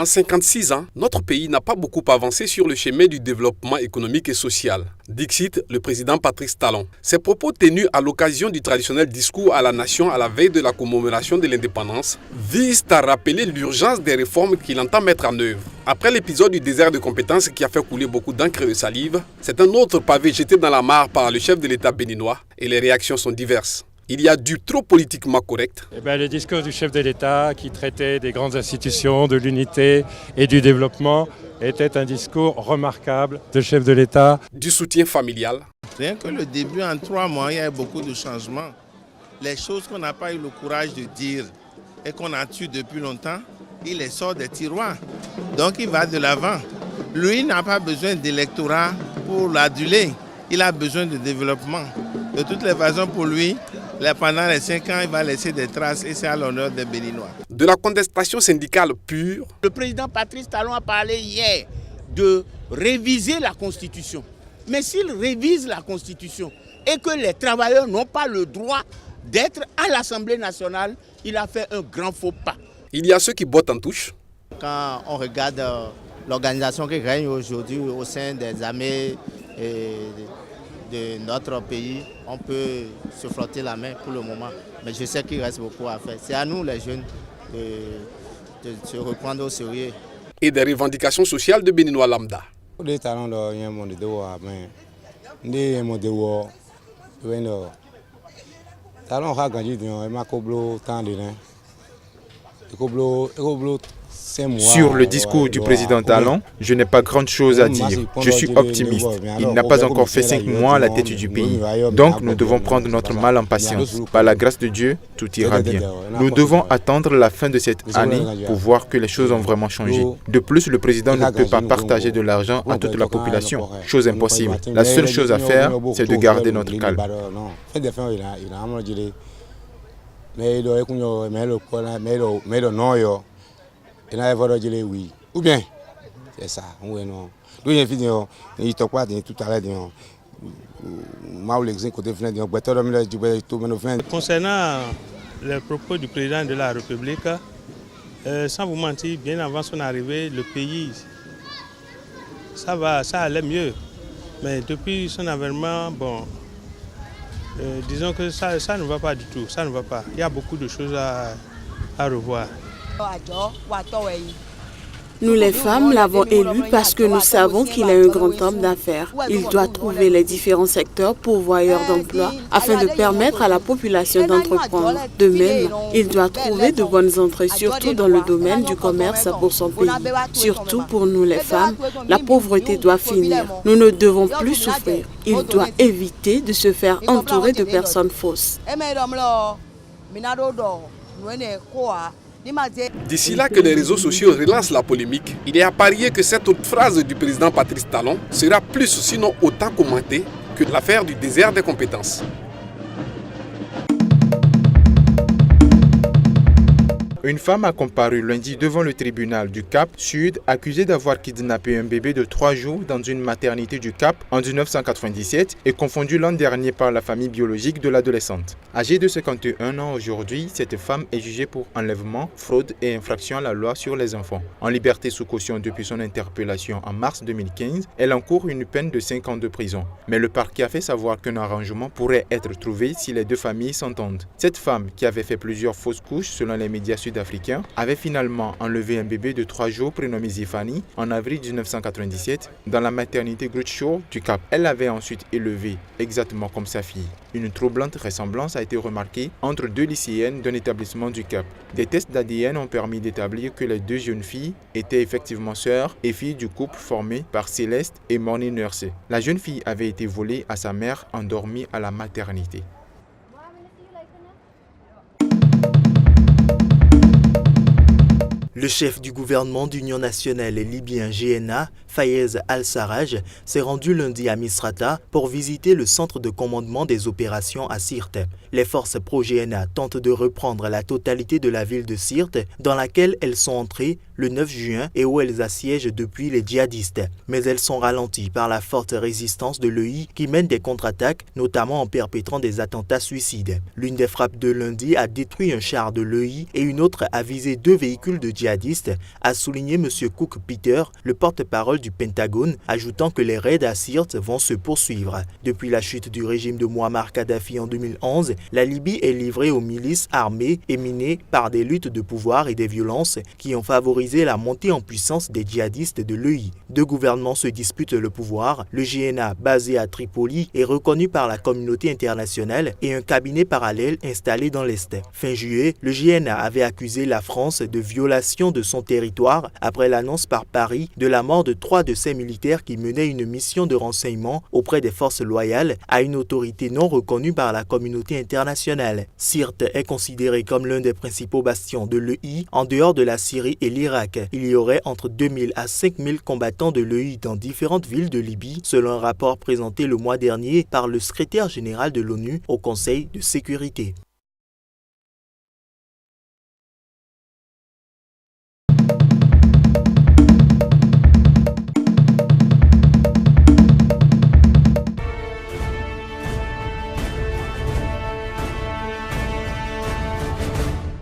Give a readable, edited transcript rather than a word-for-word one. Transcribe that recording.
En 56 ans, notre pays n'a pas beaucoup avancé sur le chemin du développement économique et social. Dixit le président Patrice Talon. Ces propos tenus à l'occasion du traditionnel discours à la nation à la veille de la commémoration de l'indépendance visent à rappeler l'urgence des réformes qu'il entend mettre en œuvre. Après l'épisode du désert de compétences qui a fait couler beaucoup d'encre et de salive, c'est un autre pavé jeté dans la mare par le chef de l'État béninois et les réactions sont diverses. Il y a du trop politiquement correct. Le discours du chef de l'État qui traitait des grandes institutions, de l'unité et du développement était un discours remarquable de chef de l'État. Du soutien familial. Rien que le début, en 3 mois, il y a eu beaucoup de changements. Les choses qu'on n'a pas eu le courage de dire et qu'on a tues depuis longtemps, il les sort des tiroirs. Donc il va de l'avant. Lui n'a pas besoin d'électorat pour l'aduler. Il a besoin de développement. De toutes les façons, pour lui, pendant les 5 ans, il va laisser des traces et c'est à l'honneur des Béninois. De la contestation syndicale pure. Le président Patrice Talon a parlé hier de réviser la Constitution. Mais s'il révise la Constitution et que les travailleurs n'ont pas le droit d'être à l'Assemblée nationale, il a fait un grand faux pas. Il y a ceux qui bottent en touche. Quand on regarde l'organisation qui règne aujourd'hui au sein des armées de notre pays, on peut se frotter la main pour le moment. Mais je sais qu'il reste beaucoup à faire. C'est à nous les jeunes de se reprendre au sérieux. Et des revendications sociales de Béninois lambda. Sur le discours du président Talon, je n'ai pas grande chose à dire. Je suis optimiste. Il n'a pas encore fait 5 mois à la tête du pays. Donc nous devons prendre notre mal en patience. Par la grâce de Dieu, tout ira bien. Nous devons attendre la fin de cette année pour voir que les choses ont vraiment changé. De plus, le président ne peut pas partager de l'argent à toute la population. Chose impossible. La seule chose à faire, c'est de garder notre calme. Ou bien, c'est ça. Concernant les propos du président de la République, sans vous mentir, bien avant son arrivée, le pays, ça allait mieux. Mais depuis son avènement, disons que ça ne va pas du tout, ça ne va pas. Il y a beaucoup de choses à revoir. Nous les femmes l'avons élu parce que nous savons qu'il est un grand homme d'affaires. Il doit trouver les différents secteurs pourvoyeurs d'emplois afin de permettre à la population d'entreprendre. De même, il doit trouver de bonnes entrées, surtout dans le domaine du commerce pour son pays. Surtout pour nous les femmes, la pauvreté doit finir. Nous ne devons plus souffrir. Il doit éviter de se faire entourer de personnes fausses. D'ici là que les réseaux sociaux relancent la polémique, il est à parier que cette autre phrase du président Patrice Talon sera plus, sinon autant commentée que l'affaire du désert des compétences. Une femme a comparu lundi devant le tribunal du Cap Sud accusée d'avoir kidnappé un bébé de 3 jours dans une maternité du Cap en 1997 et confondu l'an dernier par la famille biologique de l'adolescente. Âgée de 51 ans aujourd'hui, cette femme est jugée pour enlèvement, fraude et infraction à la loi sur les enfants. En liberté sous caution depuis son interpellation en mars 2015, elle encourt une peine de 5 ans de prison. Mais le parquet a fait savoir qu'un arrangement pourrait être trouvé si les deux familles s'entendent. Cette femme, qui avait fait plusieurs fausses couches selon les médias sud-africains, avait finalement enlevé un bébé de 3 jours prénommé Zifani en avril 1997 dans la maternité Grutshaw du Cap. Elle l'avait ensuite élevé exactement comme sa fille. Une troublante ressemblance a été remarquée entre 2 lycéennes d'un établissement du Cap. Des tests d'ADN ont permis d'établir que les 2 jeunes filles étaient effectivement sœurs et filles du couple formé par Céleste et Morning Nurse. La jeune fille avait été volée à sa mère endormie à la maternité. Le chef du gouvernement d'Union nationale libyen GNA, Fayez Al-Sarraj, s'est rendu lundi à Misrata pour visiter le centre de commandement des opérations à Sirte. Les forces pro-GNA tentent de reprendre la totalité de la ville de Sirte, dans laquelle elles sont entrées le 9 juin et où elles assiègent depuis les djihadistes. Mais elles sont ralenties par la forte résistance de l'EI qui mène des contre-attaques, notamment en perpétrant des attentats suicides. L'une des frappes de lundi a détruit un char de l'EI et une autre a visé 2 véhicules de djihadistes, a souligné M. Cook Peter, le porte-parole du Pentagone, ajoutant que les raids à Sirte vont se poursuivre. Depuis la chute du régime de Mouammar Kadhafi en 2011, la Libye est livrée aux milices armées et minées par des luttes de pouvoir et des violences qui ont favorisé la montée en puissance des djihadistes de l'EI. 2 gouvernements se disputent le pouvoir. Le GNA, basé à Tripoli, est reconnu par la communauté internationale et un cabinet parallèle installé dans l'Est. Fin juillet, le GNA avait accusé la France de violation de son territoire après l'annonce par Paris de la mort de 3 de ses militaires qui menaient une mission de renseignement auprès des forces loyales à une autorité non reconnue par la communauté internationale. Sirte est considéré comme l'un des principaux bastions de l'EI en dehors de la Syrie et l'Irak. Il y aurait entre 2000 à 5000 combattants de l'EI dans différentes villes de Libye, selon un rapport présenté le mois dernier par le secrétaire général de l'ONU au Conseil de sécurité.